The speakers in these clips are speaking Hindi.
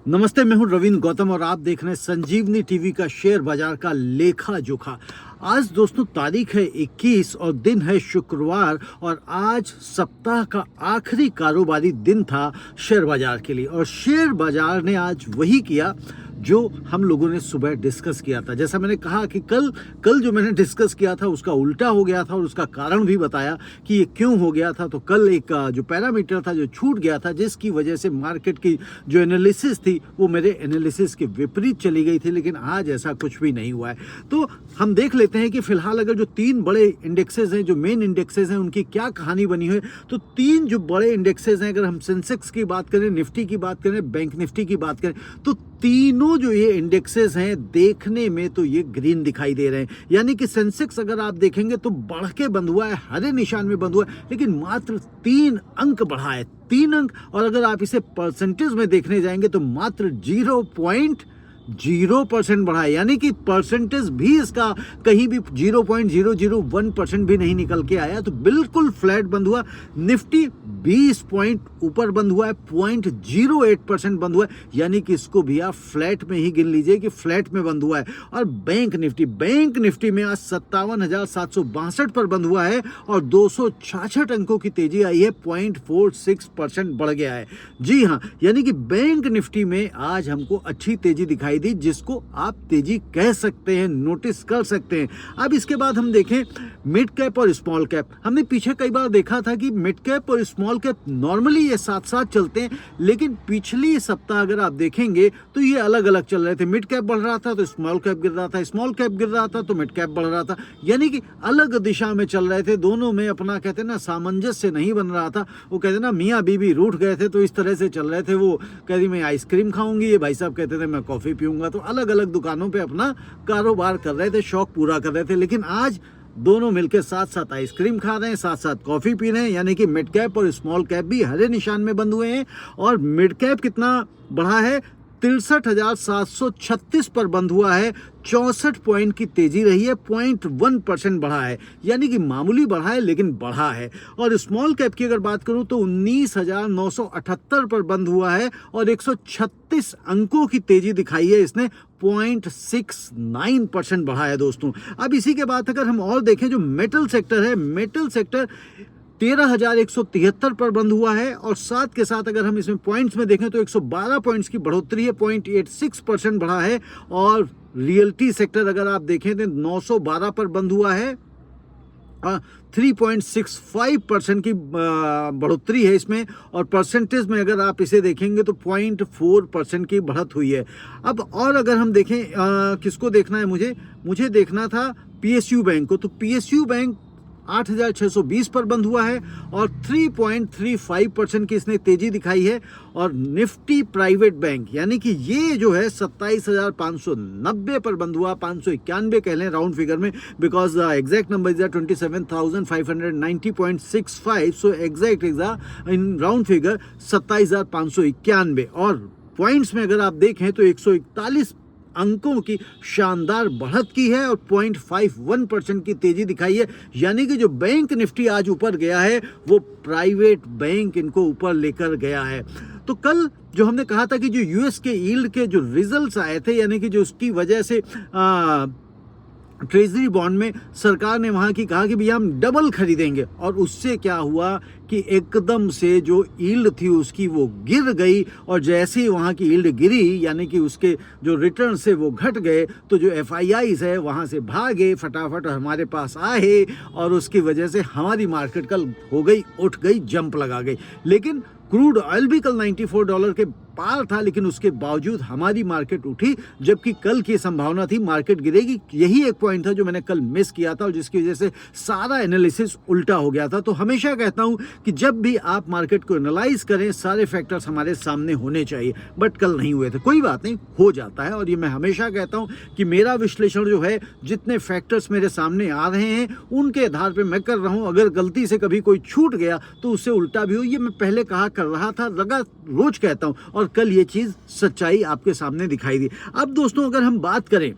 नमस्ते, मैं हूं रविंद्र गौतम और आप देख रहे हैं संजीवनी टीवी का शेयर बाजार का लेखा जोखा। आज दोस्तों तारीख है 21 और दिन है शुक्रवार और आज सप्ताह का आखिरी कारोबारी दिन था शेयर बाजार के लिए। और शेयर बाजार ने आज वही किया जो हम लोगों ने सुबह डिस्कस किया था। जैसा मैंने कहा कि कल जो मैंने डिस्कस किया था उसका उल्टा हो गया था और उसका कारण भी बताया कि ये क्यों हो गया था। तो कल एक जो पैरामीटर था जो छूट गया था, जिसकी वजह से मार्केट की जो एनालिसिस थी वो मेरे एनालिसिस के विपरीत चली गई थी, लेकिन आज ऐसा कुछ भी नहीं हुआ है। तो हम देख लेते हैं कि फिलहाल अगर जो तीन बड़े इंडेक्सेस हैं, जो मेन इंडेक्सेस हैं, उनकी क्या कहानी बनी हुई है। तो तीन जो बड़े इंडेक्सेस हैं, अगर हम सेंसेक्स की बात करें, निफ्टी की बात करें, बैंक निफ्टी की बात करें, तो तीनों जो ये इंडेक्सेस हैं देखने में तो ये ग्रीन दिखाई दे रहे हैं। यानी कि सेंसेक्स अगर आप देखेंगे तो बढ़ के बंद हुआ है, हरे निशान में बंद हुआ है, लेकिन मात्र 3 अंक बढ़ा है, 3 अंक। और अगर आप इसे परसेंटेज में देखने जाएंगे तो मात्र 0.0% बढ़ा है। यानी कि परसेंटेज भी इसका कहीं भी 0.001% भी नहीं निकल के आया। तो बिल्कुल फ्लैट बंद हुआ। निफ्टी 20 पॉइंट ऊपर बंद हुआ है, 0.08% बंद हुआ है। यानी कि इसको भी आप फ्लैट में ही गिन लीजिए कि फ्लैट में बंद हुआ है। और बैंक निफ्टी में आज 57,762 पर बंद हुआ है और 266 अंकों की तेजी आई है, 0.46% बढ़ गया है। जी हाँ, यानी कि बैंक निफ्टी में आज हमको अच्छी तेजी दिखाई दी, जिसको आप तेजी कह सकते हैं, नोटिस कर सकते हैं। अब इसके बाद हम देखें मिड कैप और स्मॉल कैप। हमने पीछे कई बार देखा था कि मिड कैप और स्मॉल कैप नॉर्मली ये साथ साथ चलते हैं, लेकिन पिछली सप्ताह अगर आप देखेंगे तो ये अलग अलग चल रहे थे। मिड कैप बढ़ रहा था तो स्मॉल कैप गिर रहा था, स्मॉल कैप गिर रहा था तो मिड कैप बढ़ रहा था। यानी कि अलग दिशा में चल रहे थे, दोनों में अपना कहते हैं ना सामंजस्य नहीं बन रहा था। वो कहते ना मियाँ बीबी रूठ गए थे, तो इस तरह से चल रहे थे। वो कहती मैं आइसक्रीम खाऊंगी, ये भाई साहब कहते थे मैं कॉफी पीऊंगा। तो अलग अलग दुकानों पे अपना कारोबार कर रहे थे, शौक पूरा कर रहे थे। लेकिन आज दोनों मिलकर साथ साथ आइसक्रीम खा रहे हैं, साथ साथ कॉफी पी रहे हैं। यानी कि मिड कैप और स्मॉल कैप भी हरे निशान में बंद हुए हैं। और मिड कैप कितना बढ़ा है? 63,736 पर बंद हुआ है, 64 पॉइंट की तेजी रही है, 0.1% बढ़ा है। यानी कि मामूली बढ़ा है लेकिन बढ़ा है। और स्मॉल कैप की अगर बात करूं तो 19,978 पर बंद हुआ है और 136 अंकों की तेजी दिखाई है इसने, 0.69% बढ़ा है दोस्तों। अब इसी के बाद अगर हम और देखें, जो मेटल सेक्टर है, मेटल सेक्टर 13,173 पर बंद हुआ है। और साथ के साथ अगर हम इसमें पॉइंट्स में देखें तो 112 पॉइंट्स की बढ़ोतरी है, 0.86% बढ़ा है। और रियल्टी सेक्टर अगर आप देखें तो 912 पर बंद हुआ है, 3.65% की बढ़ोतरी है इसमें। और परसेंटेज में अगर आप इसे देखेंगे तो 0.4% की बढ़त हुई है। अब और अगर हम देखें किसको देखना है, मुझे देखना था पीएसयू बैंक को। तो पीएसयू बैंक 8,620 पर बंद हुआ है और 3.35% की इसने तेजी दिखाई है। और निफ्टी प्राइवेट बैंक यानी कि ये जो है 27,590 पर बंद हुआ, 591 कह लें राउंड फिगर में, because exact number is 27,590.65, so exact is in round figure 27,591। और पॉइंट्स में अगर आप देखें तो 141 अंकों की शानदार बढ़त की है और 0.51% की तेजी दिखाई है। यानी कि जो बैंक निफ्टी आज ऊपर गया है वो प्राइवेट बैंक इनको ऊपर लेकर गया है। तो कल जो हमने कहा था कि जो यूएस के यील्ड के जो रिजल्ट्स आए थे, यानी कि जो उसकी वजह से ट्रेजरी बॉन्ड में सरकार ने वहाँ की कहा कि भैया हम डबल खरीदेंगे, और उससे क्या हुआ कि एकदम से जो यील्ड थी उसकी वो गिर गई। और जैसे ही वहाँ की यील्ड गिरी, यानी कि उसके जो रिटर्न से वो घट गए, तो जो एफआईआईज है वहाँ से भागे फटाफट हमारे पास आए और उसकी वजह से हमारी मार्केट कल उठ गई, जंप लगा गई। लेकिन क्रूड ऑयल भी कल $94 के पार था, लेकिन उसके बावजूद हमारी मार्केट उठी, जबकि कल की संभावना थी मार्केट गिरेगी। यही एक पॉइंट था जो मैंने कल मिस किया था और जिसकी वजह से सारा एनालिसिस उल्टा हो गया था। तो हमेशा कहता हूं कि जब भी आप मार्केट को एनालाइज करें, सारे फैक्टर्स हमारे सामने होने चाहिए, बट कल नहीं हुए थे। कोई बात नहीं, हो जाता है। और ये मैं हमेशा कहता हूं कि मेरा विश्लेषण जो है, जितने फैक्टर्स मेरे सामने आ रहे हैं उनके आधार पर मैं कर रहा हूं। अगर गलती से कभी कोई छूट गया तो उससे उल्टा भी हो, ये मैं पहले कहा कर रहा था, रोज कहता हूं, और कल ये चीज सच्चाई आपके सामने दिखाई दी। अब दोस्तों अगर हम बात करें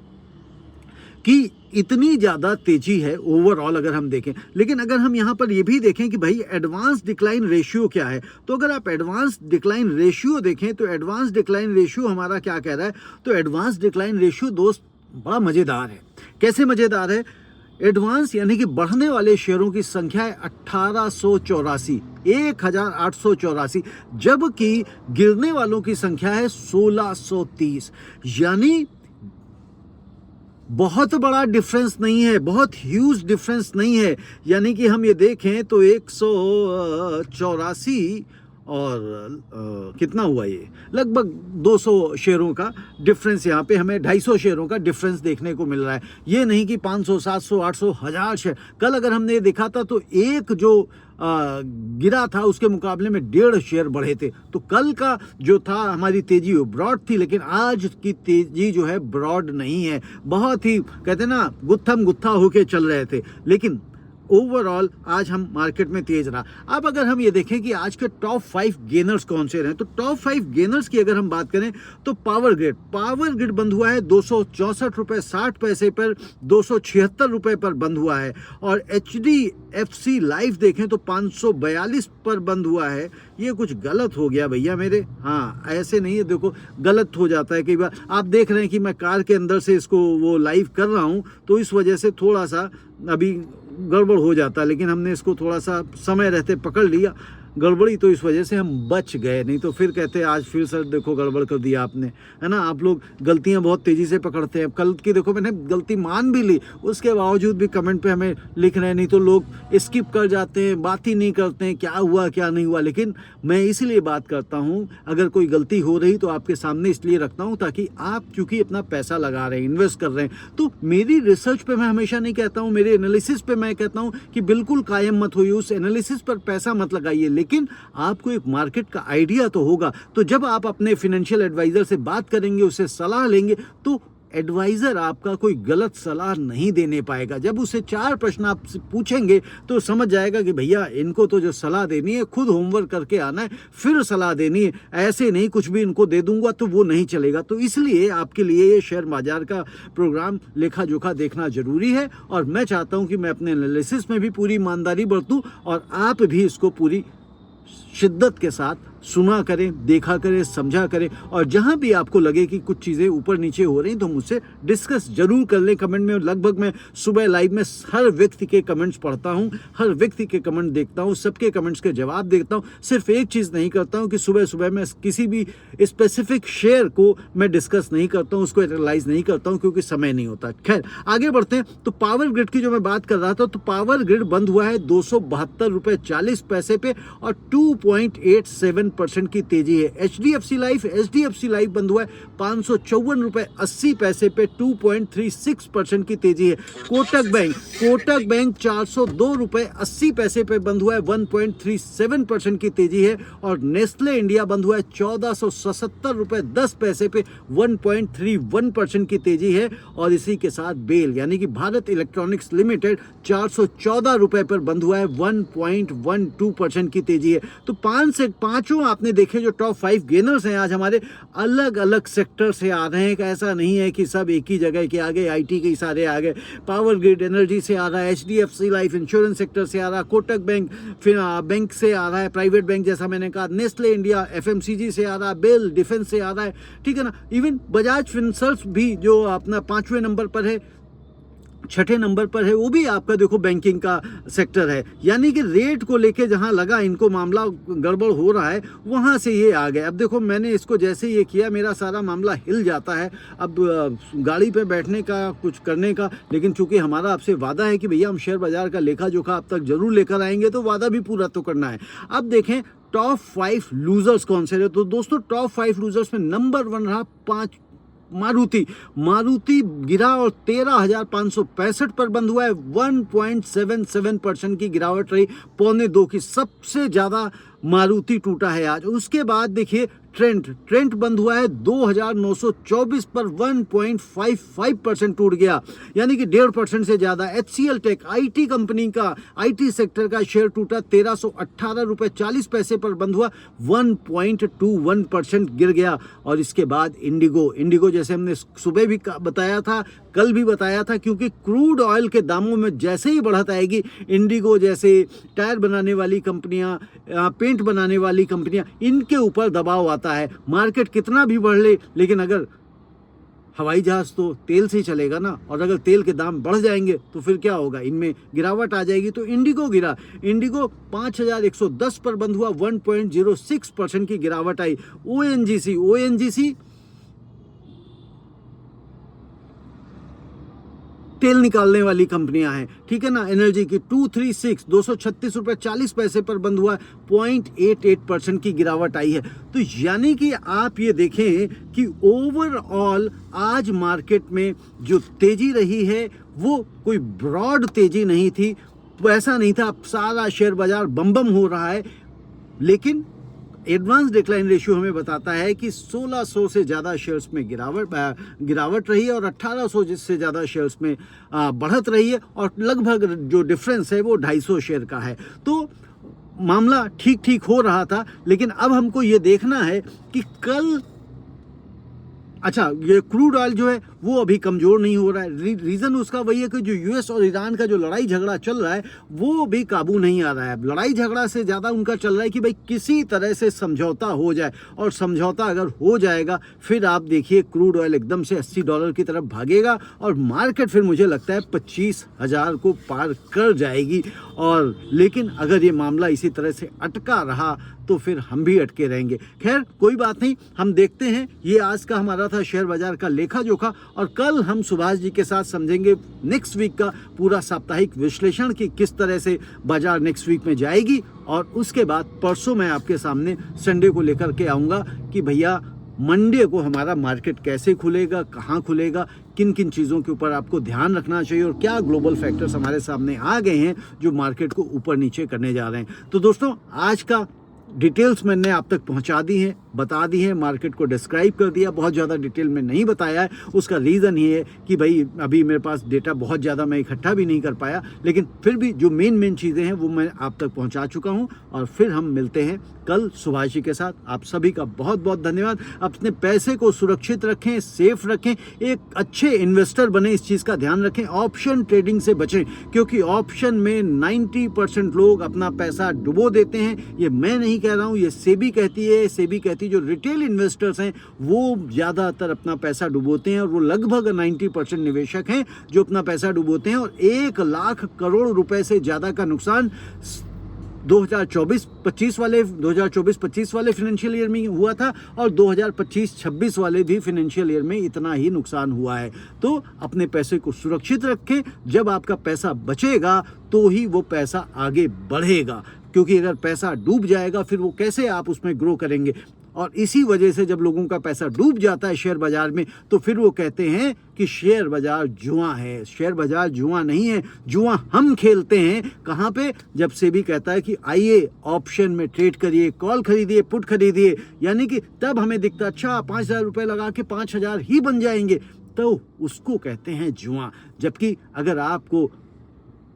कि इतनी ज़्यादा तेजी है ओवरऑल अगर हम देखें। लेकिन अगर हम यहाँ पर ये भी देखें कि भाई एडवांस डिक्लाइन रेशियो क्या है, तो अगर आप एडवांस डिक्लाइन रेशियो देखें तो एडवांस डिक्लाइन रेशियो हमारा क्या कह रहा है, तो एडवांस डिक्लाइन रेशियो दोस्त बड़ा मज़ेदार है। कैसे मज़ेदार है? एडवांस यानी कि बढ़ने वाले शेयरों की संख्या है 1884, 1884, जबकि गिरने वालों की संख्या है 1630। यानी बहुत बड़ा डिफरेंस नहीं है, बहुत ह्यूज डिफरेंस नहीं है। यानी कि हम ये देखें तो 184 और कितना हुआ, ये लगभग 200 शेयरों का डिफरेंस, यहाँ पे हमें 250 शेयरों का डिफरेंस देखने को मिल रहा है। ये नहीं कि 500, 700, 800, 1000 शेयर। कल अगर हमने ये देखा था तो एक जो गिरा था उसके मुकाबले में 1.5 शेयर बढ़े थे। तो कल का जो था हमारी तेजी वो ब्रॉड थी, लेकिन आज की तेजी जो है ब्रॉड नहीं है, बहुत ही कहते हैं ना गुत्थम गुत्था होके चल रहे थे। लेकिन ओवरऑल आज हम मार्केट में तेज रहा। अब अगर हम ये देखें कि आज के टॉप 5 गेनर्स कौन से रहे, तो टॉप 5 गेनर्स की अगर हम बात करें तो पावर ग्रिड बंद हुआ है 264 रुपये 60 पैसे पर, 276 रुपये पर बंद हुआ है। और HDFC लाइफ देखें तो 542 पर बंद हुआ है। ये कुछ गलत हो गया भैया मेरे, हाँ ऐसे नहीं है, देखो गलत हो जाता है कई बार। आप देख रहे हैं कि मैं कार के अंदर से इसको वो लाइव कर रहा हूँ, तो इस वजह से थोड़ा सा अभी गड़बड़ हो जाता, लेकिन हमने इसको थोड़ा सा समय रहते पकड़ लिया गड़बड़ी, तो इस वजह से हम बच गए। नहीं तो फिर कहते आज फिर सर देखो गड़बड़ कर दिया आपने, है ना। आप लोग गलतियां बहुत तेज़ी से पकड़ते हैं। कल की देखो मैंने गलती मान भी ली, उसके बावजूद भी कमेंट पे हमें लिख रहे हैं, नहीं तो लोग स्किप कर जाते हैं, बात ही नहीं करते हैं क्या हुआ क्या नहीं हुआ। लेकिन मैं इसीलिए बात करता हूँ, अगर कोई गलती हो रही तो आपके सामने इसलिए रखता हूँ ताकि आप चूँकि अपना पैसा लगा रहे हैं, इन्वेस्ट कर रहे हैं, तो मेरी रिसर्च पे मैं हमेशा नहीं कहता हूँ, मेरे एनालिसिस पे मैं कहता हूँ कि बिल्कुल कायम मत होइए, उस एनालिसिस पर पैसा मत लगाइए, लेकिन आपको एक मार्केट का आइडिया तो होगा। तो जब आप अपने फाइनेंशियल एडवाइजर से बात करेंगे, उससे सलाह लेंगे, तो एडवाइज़र आपका कोई गलत सलाह नहीं देने पाएगा। जब उसे 4 प्रश्न आप पूछेंगे तो समझ जाएगा कि भैया इनको तो जो सलाह देनी है खुद होमवर्क करके आना है, फिर सलाह देनी है, ऐसे नहीं कुछ भी इनको दे दूंगा तो वो नहीं चलेगा। तो इसलिए आपके लिए ये शेयर बाजार का प्रोग्राम लेखा जोखा देखना जरूरी है, और मैं चाहता हूँ कि मैं अपने एनालिसिस में भी पूरी ईमानदारी बरतूँ और आप भी इसको पूरी शिद्दत के साथ सुना करें, देखा करें, समझा करें। और जहां भी आपको लगे कि कुछ चीज़ें ऊपर नीचे हो रही तो मुझसे डिस्कस जरूर कर लें कमेंट में। लगभग मैं सुबह लाइव में हर व्यक्ति के कमेंट्स पढ़ता हूं, हर व्यक्ति के कमेंट देखता हूं, सबके कमेंट्स के जवाब देखता हूं। सिर्फ एक चीज़ नहीं करता हूं कि सुबह सुबह मैं किसी भी स्पेसिफिक शेयर को मैं डिस्कस नहीं करता हूं, उसको एनालाइज नहीं करता हूं, क्योंकि समय नहीं होता। खैर आगे बढ़ते हैं। तो पावर ग्रिड की जो मैं बात कर रहा था, तो पावर ग्रिड बंद हुआ है 272 रुपये 40 पैसे पे और 2.87% की तेजी है। HDFC लाइफ बंद हुआ है 554 रुपये 80 पैसे पे, 2.36% की तेजी है। कोटक बैंक 402 रुपये 80 पैसे पे बंद हुआ है, 1.37% की तेजी है। और नेस्ले इंडिया बंद हुआ है 1477 रुपये 10 पैसे पे, 1.31% की तेजी है। और इसी के साथ बेल यानी कि भारत इलेक्ट्रॉनिक्स लिमिटेड 414 रुपये पर बंद हुआ है, 1.12% की तेजी है। तो पांचों आपने देखे जो टॉप 5 गेनर्स हैं आज हमारे, अलग अलग सेक्टर से आ रहे हैं। ऐसा नहीं है कि सब एक ही जगह के आ गए, IT के सारे आ गए। पावर ग्रिड एनर्जी से आ रहा है, HDFC लाइफ इंश्योरेंस सेक्टर से आ रहा है, कोटक बैंक से आ रहा है, प्राइवेट बैंक जैसा मैंने कहा, नेस्ले इंडिया FMCG से आ रहा है, बेल डिफेंस से आ रहा है, ठीक है ना। इवन बजाज फिनसर्व भी जो अपना 5वें नंबर पर है, 6ठे नंबर पर है, वो भी आपका देखो बैंकिंग का सेक्टर है। यानी कि रेट को लेके जहां लगा इनको मामला गड़बड़ हो रहा है, वहां से ये आ गए। अब देखो मैंने इसको जैसे ये किया, मेरा सारा मामला हिल जाता है। अब गाड़ी पे बैठने का, कुछ करने का, लेकिन चूंकि हमारा आपसे वादा है कि भैया हम शेयर बाजार का लेखा जोखा आप तक जरूर लेकर आएंगे, तो वादा भी पूरा तो करना है। अब देखें टॉप 5 लूजर्स कौन से रहे। तो दोस्तों टॉप 5 लूजर्स में नंबर 1 रहा मारुति गिरा और 13,565 पर बंद हुआ है, 1.77% की गिरावट रही, 1.25 की सबसे ज्यादा मारुति टूटा है आज। उसके बाद देखिए ट्रेंट बंद हुआ है 2,924 पर, 1.55% टूट गया, यानी कि 1.5% से ज्यादा। HCL टेक IT कंपनी का, IT सेक्टर का शेयर टूटा, 1318 रुपये 40 पैसे पर बंद हुआ, 1.21% गिर गया। और इसके बाद इंडिगो जैसे हमने सुबह भी बताया था, कल भी बताया था, क्योंकि क्रूड ऑयल के दामों में जैसे ही बढ़त आएगी, इंडिगो जैसे टायर बनाने वाली कंपनियां, पेंट बनाने वाली कंपनियां, इनके ऊपर दबाव आता है। मार्केट कितना भी बढ़ ले, लेकिन अगर हवाई जहाज तो तेल से ही चलेगा ना, और अगर तेल के दाम बढ़ जाएंगे तो फिर क्या होगा, इनमें गिरावट आ जाएगी। तो इंडिगो गिरा, इंडिगो 5110 पर बंद हुआ, 1.06% की गिरावट आई। ओएनजीसी तेल निकालने वाली कंपनियां हैं, ठीक है ना, एनर्जी की 236 रुपए 40 पैसे पर बंद हुआ, 0.88% की गिरावट आई है। तो यानी कि आप ये देखें कि ओवरऑल आज मार्केट में जो तेजी रही है वो कोई ब्रॉड तेजी नहीं थी, ऐसा नहीं था सारा शेयर बाजार बम बम हो रहा है, लेकिन एडवांस डिक्लाइन रेशियो हमें बताता है कि 1600 से ज़्यादा शेयर्स में गिरावट रही है और 1800 से ज़्यादा शेयर्स में बढ़त रही है, और लगभग जो डिफरेंस है वो 250 शेयर का है। तो मामला ठीक ठीक हो रहा था, लेकिन अब हमको ये देखना है कि कल, अच्छा, ये क्रूड ऑयल जो है वो अभी कमज़ोर नहीं हो रहा है। रीज़न उसका वही है कि जो यूएस और ईरान का जो लड़ाई झगड़ा चल रहा है वो भी काबू नहीं आ रहा है। लड़ाई झगड़ा से ज़्यादा उनका चल रहा है कि भाई किसी तरह से समझौता हो जाए, और समझौता अगर हो जाएगा फिर आप देखिए क्रूड ऑयल एकदम से $80 की तरफ भागेगा, और मार्केट फिर मुझे लगता है 25,000 को पार कर जाएगी। और लेकिन अगर ये मामला इसी तरह से अटका रहा तो फिर हम भी अटके रहेंगे। खैर कोई बात नहीं, हम देखते हैं। ये आज का हमारा था शेयर बाजार का लेखा जोखा, और कल हम सुभाष जी के साथ समझेंगे नेक्स्ट वीक का पूरा साप्ताहिक विश्लेषण कि किस तरह से बाजार नेक्स्ट वीक में जाएगी। और उसके बाद परसों मैं आपके सामने संडे को लेकर के आऊँगा कि भैया मंडे को हमारा मार्केट कैसे खुलेगा, कहाँ खुलेगा, किन किन चीज़ों के ऊपर आपको ध्यान रखना चाहिए, और क्या ग्लोबल फैक्टर्स हमारे सामने आ गए हैं जो मार्केट को ऊपर नीचे करने जा रहे हैं। तो दोस्तों आज का डिटेल्स मैंने आप तक पहुंचा दी हैं, बता दी है, मार्केट को डिस्क्राइब कर दिया, बहुत ज़्यादा डिटेल में नहीं बताया है। उसका रीज़न ये है कि भाई अभी मेरे पास डेटा बहुत ज़्यादा मैं इकट्ठा भी नहीं कर पाया, लेकिन फिर भी जो मेन चीज़ें हैं वो मैं आप तक पहुंचा चुका हूं। और फिर हम मिलते हैं कल सुभाष जी के साथ। आप सभी का बहुत बहुत धन्यवाद। अपने पैसे को सुरक्षित रखें, सेफ रखें, एक अच्छे इन्वेस्टर बने, इस चीज़ का ध्यान रखें। ऑप्शन ट्रेडिंग से बचें, क्योंकि ऑप्शन में 90% लोग अपना पैसा डुबो देते हैं। ये मैं नहीं कह रहा हूँ, ये सेबी कहती है। सेबी कहती है जो रिटेल इन्वेस्टर्स हैं वो ज़्यादातर अपना पैसा डुबोते हैं, और वो लगभग 90% निवेशक हैं जो अपना पैसा डुबोते हैं। और 1 लाख करोड़ रुपए से ज़्यादा का नुकसान 2024-25 वाले फाइनेंशियल ईयर में हुआ था, और 2025-26 वाले भी फाइनेंशियल ईयर में इतना ही नुकसान हुआ है। तो अपने पैसे को सुरक्षित रखें। जब आपका पैसा बचेगा तो ही वो पैसा आगे बढ़ेगा, क्योंकि अगर पैसा डूब जाएगा फिर वो कैसे आप उसमें ग्रो करेंगे। और इसी वजह से जब लोगों का पैसा डूब जाता है शेयर बाजार में, तो फिर वो कहते हैं कि शेयर बाजार जुआ है। शेयर बाजार जुआ नहीं है, जुआ हम खेलते हैं। कहाँ पे? जब सेबी कहता है कि आइए ऑप्शन में ट्रेड करिए, कॉल खरीदिए, पुट खरीदिए, यानी कि तब हमें दिखता अच्छा 5,000 रुपये लगा के 5,000 ही बन जाएंगे, तो उसको कहते हैं जुआ। जबकि अगर आपको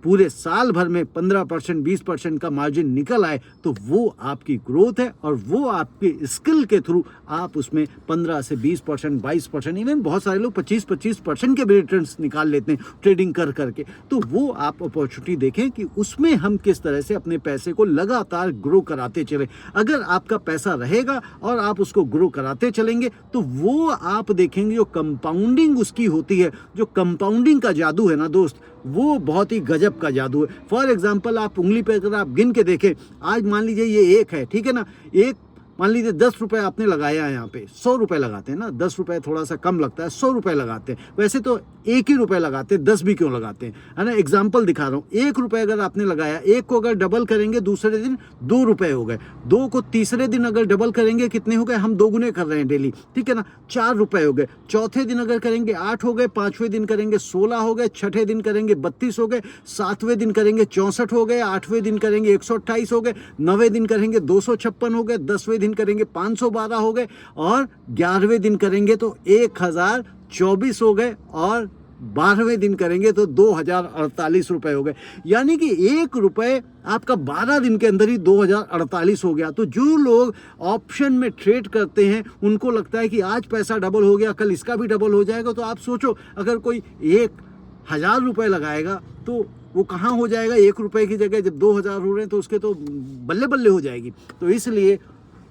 पूरे साल भर में 15% 20% का मार्जिन निकल आए तो वो आपकी ग्रोथ है, और वो आपके स्किल के थ्रू आप उसमें 15 से 20%, 22%, इवन बहुत सारे लोग 25% के भी रिटर्न्स निकाल लेते हैं ट्रेडिंग कर करके। तो वो आप अपॉर्चुनिटी देखें कि उसमें हम किस तरह से अपने पैसे को लगातार ग्रो कराते चले। अगर आपका पैसा रहेगा और आप उसको ग्रो कराते चलेंगे तो वो आप देखेंगे जो कंपाउंडिंग उसकी होती है, जो कंपाउंडिंग का जादू है ना दोस्त, वो बहुत ही गजब का जादू है। फॉर एग्जाम्पल आप उंगली पे अगर आप गिन के देखें, आज मान लीजिए ये 1 है, ठीक है ना, एक मान लीजिए 10 रुपए आपने लगाया है, यहाँ पे 100 रुपए लगाते हैं ना, 10 रुपए थोड़ा सा कम लगता है, 100 रुपए लगाते हैं। वैसे तो 1 ही रुपए लगाते हैं, 10 भी क्यों लगाते हैं, है ना। एग्जाम्पल दिखा रहा हूँ, 1 रुपए अगर आपने लगाया, 1 को अगर डबल करेंगे दूसरे दिन 2 रुपए हो गए, 2 को तीसरे दिन अगर डबल करेंगे कितने हो गए, हम दोगुने कर रहे हैं डेली, ठीक है ना, 4 रुपए हो गए। चौथे दिन अगर करेंगे 8 हो गए, 5वें दिन करेंगे 16 हो गए, 6ठे दिन करेंगे 32 हो गए, 7वें दिन करेंगे 64 हो गए, 8वें दिन करेंगे 128 हो गए, 9वें दिन करेंगे 256 हो गए, 10वें दिन करेंगे 512 हो गए, और 11वें दिन करेंगे तो 1024 हो गए, और 12वें दिन करेंगे तो 2048 रुपये हो गए, यानी कि 1 रुपये आपका 12 दिन के अंदर ही 2048 हो गया। तो जो लोग ऑप्शन में ट्रेड करते हैं उनको लगता है कि आज पैसा डबल हो गया, कल इसका भी डबल हो जाएगा। तो आप सोचो, अगर कोई 1000 रुपये लगाएगा तो वो कहाँ हो जाएगा 1 रुपये की जगह, जब 2000 हो रहे हैं तो उसके तो बल्ले बल्ले हो जाएगी। तो इसलिए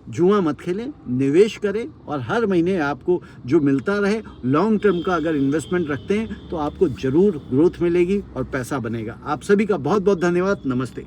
जुआ मत खेलें, निवेश करें और हर महीने आपको जो मिलता रहे। लॉन्ग टर्म का अगर इन्वेस्टमेंट रखते हैं तो आपको ज़रूर ग्रोथ मिलेगी और पैसा बनेगा। आप सभी का बहुत बहुत धन्यवाद। नमस्ते।